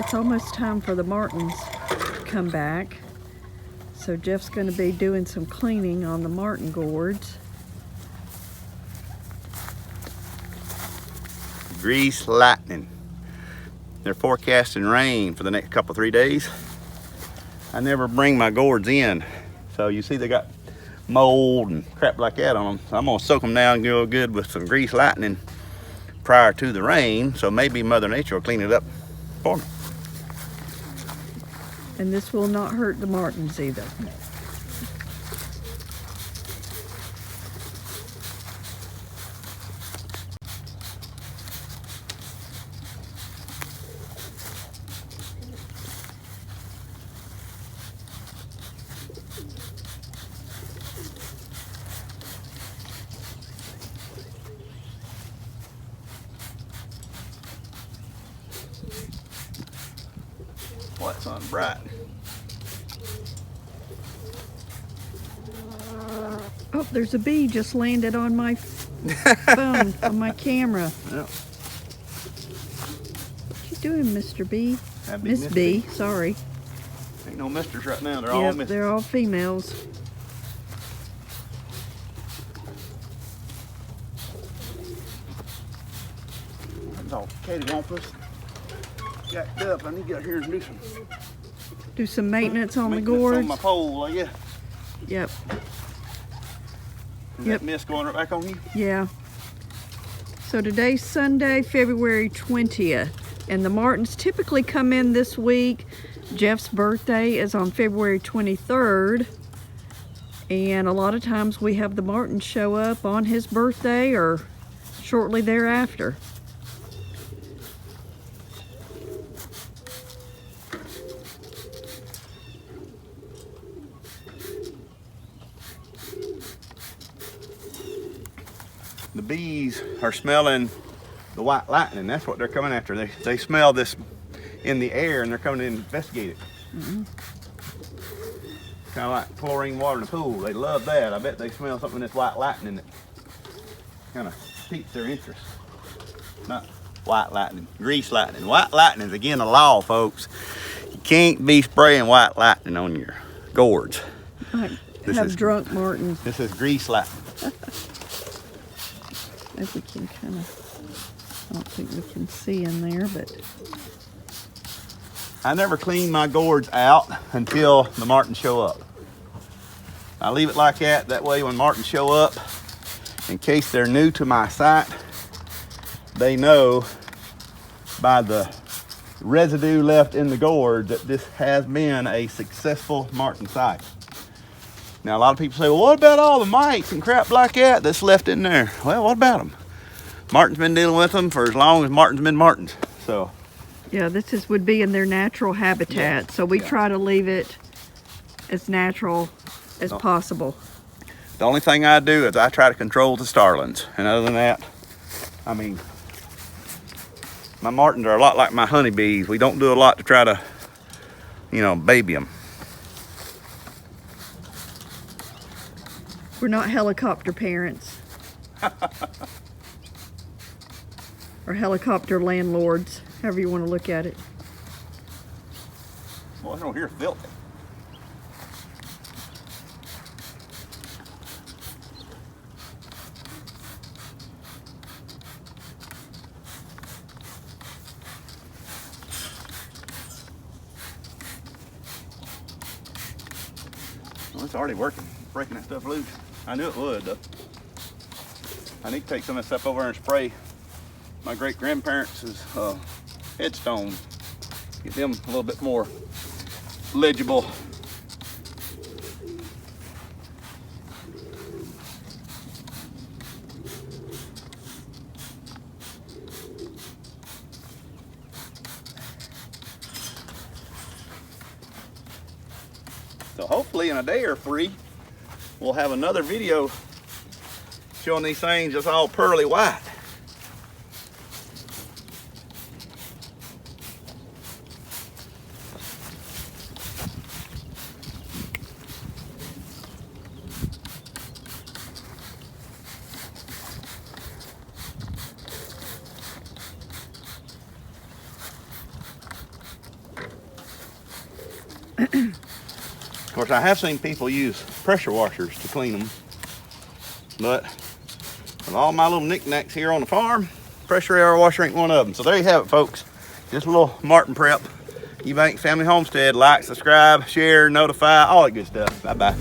It's almost time for the martins to come back. So Jeff's going to be doing some cleaning on the martin gourds. Grease lightning. They're forecasting rain for the next couple, 3 days. I never bring my gourds in. So you see they got mold and crap like that on them. So I'm gonna soak them down real good with some grease lightning prior to the rain. So maybe Mother Nature will clean it up for me. And this will not hurt the martins either. Boy, that sun's bright. Oh, there's a bee just landed on my phone, on my camera. Yeah. What you doing, Mr. Bee? That'd be Miss Bee, sorry. Ain't no misters right now. They're all Yep, misters. they're all females. That's all Katie wants us. Jacked up. I need to get out here and Do some maintenance on the maintenance gourds. on my pole, I guess. Yep, Is Yep. that mist going right back on you? yeah. So today's Sunday, February 20th. And the martins typically come in this week. Jeff's birthday is on February 23rd. And a lot of times we have the martins show up on his birthday or shortly thereafter. The bees are smelling the white lightning. That's what they're coming after. They smell this in the air and they're coming to investigate it. Mm-hmm. Kind of like chlorine water in the pool. They love that. I bet they smell something in this white lightning that kind of piques their interest. Not white lightning, grease lightning. White lightning is again a law, folks. You can't be spraying white lightning on your gourds. Might have drunk martins. This is grease lightning. If we can kind of, I don't think we can see in there, but I never clean my gourds out until the martins show up. I leave it like that. That way when martins show up, in case they're new to my site, they know by the residue left in the gourd that this has been a successful martin site. Now a lot of people say, well, what about all the mites and crap like that that's left in there? Well, what about them? Martin's been dealing with them for as long as Martin's been Martins. So yeah, this would be in their natural habitat. Yeah. So we Yeah. try to leave it as natural as possible. the only thing I do is I try to control the starlings. And other than that, I mean, my martins are a lot like my honeybees. We don't do a lot to try to, you know, baby them. We're not helicopter parents. Or helicopter landlords, however you want to look at it. Boy, I don't hear filthy. Well, it's already working, breaking that stuff loose. I knew it would, though. I need to take some of that stuff over and spray my great-grandparents' headstone. Get them a little bit more legible. So hopefully in a day or three, we'll have another video showing these things just all pearly white. Of course, I have seen people use pressure washers to clean them, but with all my little knickknacks here on the farm, pressure air washer ain't one of them. So there you have it, folks. Just a little Martin prep. Eubank Family Homestead. Like, subscribe, share, notify, all that good stuff. Bye-bye.